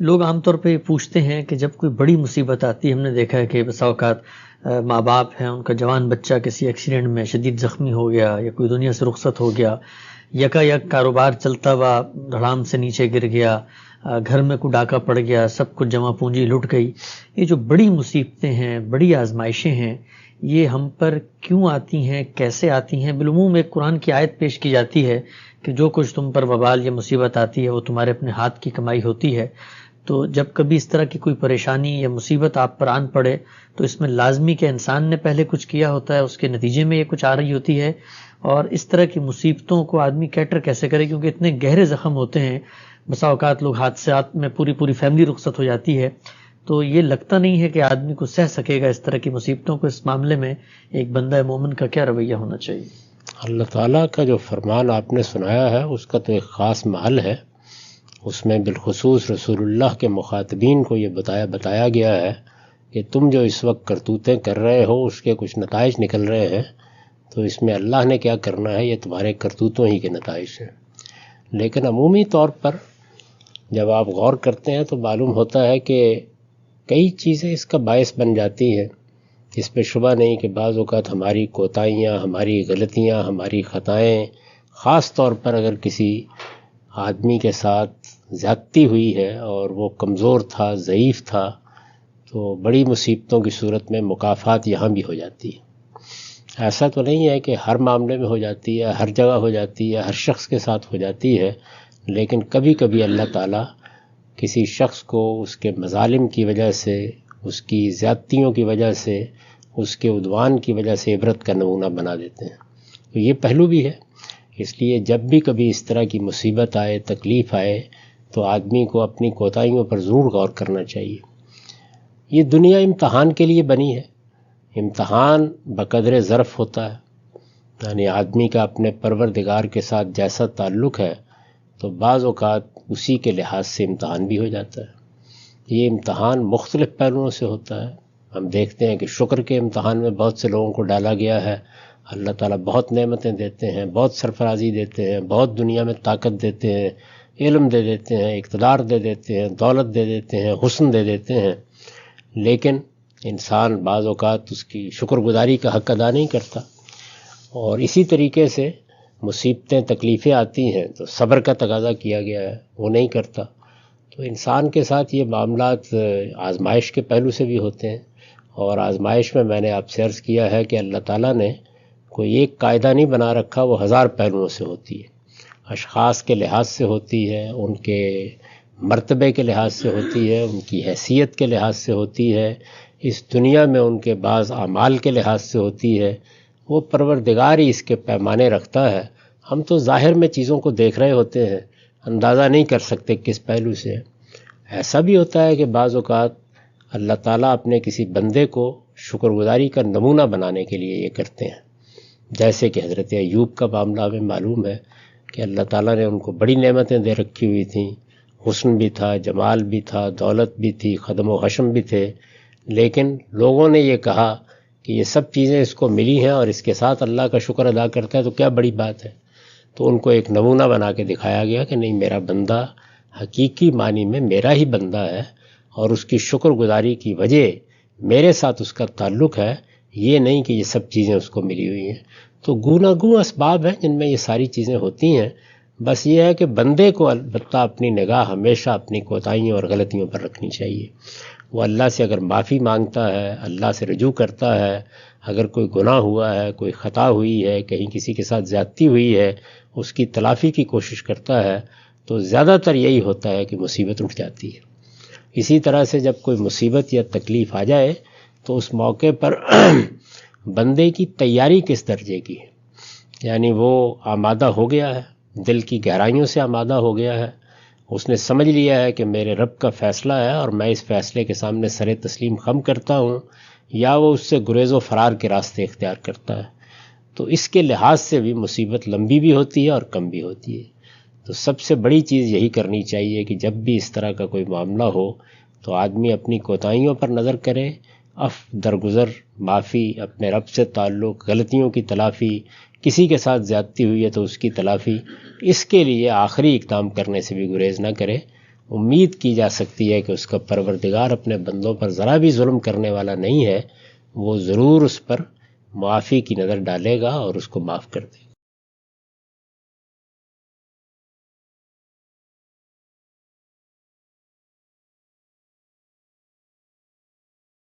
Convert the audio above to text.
لوگ عام طور پہ یہ پوچھتے ہیں کہ جب کوئی بڑی مصیبت آتی ہے، ہم نے دیکھا ہے کہ بسا اوقات ماں باپ ہیں، ان کا جوان بچہ کسی ایکسیڈنٹ میں شدید زخمی ہو گیا یا کوئی دنیا سے رخصت ہو گیا، یکا یک کاروبار چلتا ہوا دھڑام سے نیچے گر گیا، گھر میں کوئی ڈاکہ پڑ گیا، سب کچھ جمع پونجی لٹ گئی۔ یہ جو بڑی مصیبتیں ہیں، بڑی آزمائشیں ہیں، یہ ہم پر کیوں آتی ہیں، کیسے آتی ہیں؟ بالعموم ایک قرآن کی آیت پیش کی جاتی ہے کہ جو کچھ تم پر وبال یا مصیبت آتی ہے وہ تمہارے اپنے ہاتھ کی کمائی ہوتی ہے۔ تو جب کبھی اس طرح کی کوئی پریشانی یا مصیبت آپ پر آن پڑے تو اس میں لازمی کہ انسان نے پہلے کچھ کیا ہوتا ہے، اس کے نتیجے میں یہ کچھ آ رہی ہوتی ہے، اور اس طرح کی مصیبتوں کو آدمی کیٹر کیسے کرے، کیونکہ اتنے گہرے زخم ہوتے ہیں، بسا اوقات لوگ حادثات میں پوری فیملی رخصت ہو جاتی ہے، تو یہ لگتا نہیں ہے کہ آدمی کو سہ سکے گا اس طرح کی مصیبتوں کو۔ اس معاملے میں ایک بندہ مومن کا کیا رویہ ہونا چاہیے؟ اللہ تعالیٰ کا جو فرمان آپ نے سنایا ہے اس کا تو ایک خاص محل ہے، اس میں بالخصوص رسول اللہ کے مخاطبین کو یہ بتایا گیا ہے کہ تم جو اس وقت کرتوتیں کر رہے ہو اس کے کچھ نتائج نکل رہے ہیں، تو اس میں اللہ نے کیا کرنا ہے، یہ تمہارے کرتوتوں ہی کے نتائج ہیں۔ لیکن عمومی طور پر جب آپ غور کرتے ہیں تو معلوم ہوتا ہے کہ کئی چیزیں اس کا باعث بن جاتی ہیں۔ اس پہ شبہ نہیں کہ بعض اوقات ہماری کوتاہیاں، ہماری غلطیاں، ہماری خطائیں، خاص طور پر اگر کسی آدمی کے ساتھ زیادتی ہوئی ہے اور وہ کمزور تھا، ضعیف تھا، تو بڑی مصیبتوں کی صورت میں مکافات یہاں بھی ہو جاتی ہے۔ ایسا تو نہیں ہے کہ ہر معاملے میں ہو جاتی ہے، ہر جگہ ہو جاتی ہے، ہر شخص کے ساتھ ہو جاتی ہے، لیکن کبھی کبھی اللہ تعالیٰ کسی شخص کو اس کے مظالم کی وجہ سے، اس کی زیادتیوں کی وجہ سے، اس کے عدوان کی وجہ سے عبرت کا نمونہ بنا دیتے ہیں۔ تو یہ پہلو بھی ہے، اس لیے جب بھی کبھی اس طرح کی مصیبت آئے، تکلیف آئے، تو آدمی کو اپنی کوتاہیوں پر ضرور غور کرنا چاہیے۔ یہ دنیا امتحان کے لیے بنی ہے، امتحان بقدر ظرف ہوتا ہے، یعنی آدمی کا اپنے پروردگار کے ساتھ جیسا تعلق ہے تو بعض اوقات اسی کے لحاظ سے امتحان بھی ہو جاتا ہے۔ یہ امتحان مختلف پہلوؤں سے ہوتا ہے۔ ہم دیکھتے ہیں کہ شکر کے امتحان میں بہت سے لوگوں کو ڈالا گیا ہے، اللہ تعالیٰ بہت نعمتیں دیتے ہیں، بہت سرفرازی دیتے ہیں، بہت دنیا میں طاقت دیتے ہیں، علم دے دیتے ہیں، اقتدار دے دیتے ہیں، دولت دے دیتے ہیں، حسن دے دیتے ہیں، لیکن انسان بعض اوقات اس کی شکر گزاری کا حق ادا نہیں کرتا، اور اسی طریقے سے مصیبتیں، تکلیفیں آتی ہیں تو صبر کا تقاضا کیا گیا ہے، وہ نہیں کرتا۔ تو انسان کے ساتھ یہ معاملات آزمائش کے پہلو سے بھی ہوتے ہیں، اور آزمائش میں میں نے آپ سے عرض کیا ہے کہ اللہ تعالیٰ نے کوئی ایک قاعدہ نہیں بنا رکھا، وہ ہزار پہلوؤں سے ہوتی ہے، اشخاص کے لحاظ سے ہوتی ہے، ان کے مرتبے کے لحاظ سے ہوتی ہے، ان کی حیثیت کے لحاظ سے ہوتی ہے، اس دنیا میں ان کے بعض اعمال کے لحاظ سے ہوتی ہے۔ وہ پروردگار ہی اس کے پیمانے رکھتا ہے، ہم تو ظاہر میں چیزوں کو دیکھ رہے ہوتے ہیں، اندازہ نہیں کر سکتے کس پہلو سے۔ ایسا بھی ہوتا ہے کہ بعض اوقات اللہ تعالیٰ اپنے کسی بندے کو شکر گزاری کا نمونہ بنانے کے لیے یہ کرتے ہیں، جیسے کہ حضرت ایوب کا معاملہ ہمیں معلوم ہے کہ اللہ تعالیٰ نے ان کو بڑی نعمتیں دے رکھی ہوئی تھیں، حسن بھی تھا، جمال بھی تھا، دولت بھی تھی، خدم و حشم بھی تھے، لیکن لوگوں نے یہ کہا کہ یہ سب چیزیں اس کو ملی ہیں اور اس کے ساتھ اللہ کا شکر ادا کرتا ہے تو کیا بڑی بات ہے۔ تو ان کو ایک نمونہ بنا کے دکھایا گیا کہ نہیں، میرا بندہ حقیقی معنی میں میرا ہی بندہ ہے، اور اس کی شکر گزاری کی وجہ میرے ساتھ اس کا تعلق ہے، یہ نہیں کہ یہ سب چیزیں اس کو ملی ہوئی ہیں۔ تو گوناگوں اسباب ہیں جن میں یہ ساری چیزیں ہوتی ہیں، بس یہ ہے کہ بندے کو البتہ اپنی نگاہ ہمیشہ اپنی کوتاہیوں اور غلطیوں پر رکھنی چاہیے۔ وہ اللہ سے اگر معافی مانگتا ہے، اللہ سے رجوع کرتا ہے، اگر کوئی گناہ ہوا ہے، کوئی خطا ہوئی ہے، کہیں کسی کے ساتھ زیادتی ہوئی ہے، اس کی تلافی کی کوشش کرتا ہے، تو زیادہ تر یہی ہوتا ہے کہ مصیبت اٹھ جاتی ہے۔ اسی طرح سے جب کوئی مصیبت یا تکلیف آ جائے تو اس موقع پر بندے کی تیاری کس درجے کی ہے، یعنی وہ آمادہ ہو گیا ہے، دل کی گہرائیوں سے آمادہ ہو گیا ہے، اس نے سمجھ لیا ہے کہ میرے رب کا فیصلہ ہے اور میں اس فیصلے کے سامنے سر تسلیم خم کرتا ہوں، یا وہ اس سے گریز و فرار کے راستے اختیار کرتا ہے۔ تو اس کے لحاظ سے بھی مصیبت لمبی بھی ہوتی ہے اور کم بھی ہوتی ہے۔ تو سب سے بڑی چیز یہی کرنی چاہیے کہ جب بھی اس طرح کا کوئی معاملہ ہو تو آدمی اپنی کوتاہیوں پر نظر کرے، درگزر، معافی، اپنے رب سے تعلق، غلطیوں کی تلافی، کسی کے ساتھ زیادتی ہوئی ہے تو اس کی تلافی، اس کے لیے آخری اقدام کرنے سے بھی گریز نہ کرے، امید کی جا سکتی ہے کہ اس کا پروردگار اپنے بندوں پر ذرا بھی ظلم کرنے والا نہیں ہے، وہ ضرور اس پر معافی کی نظر ڈالے گا اور اس کو معاف کر دے گا۔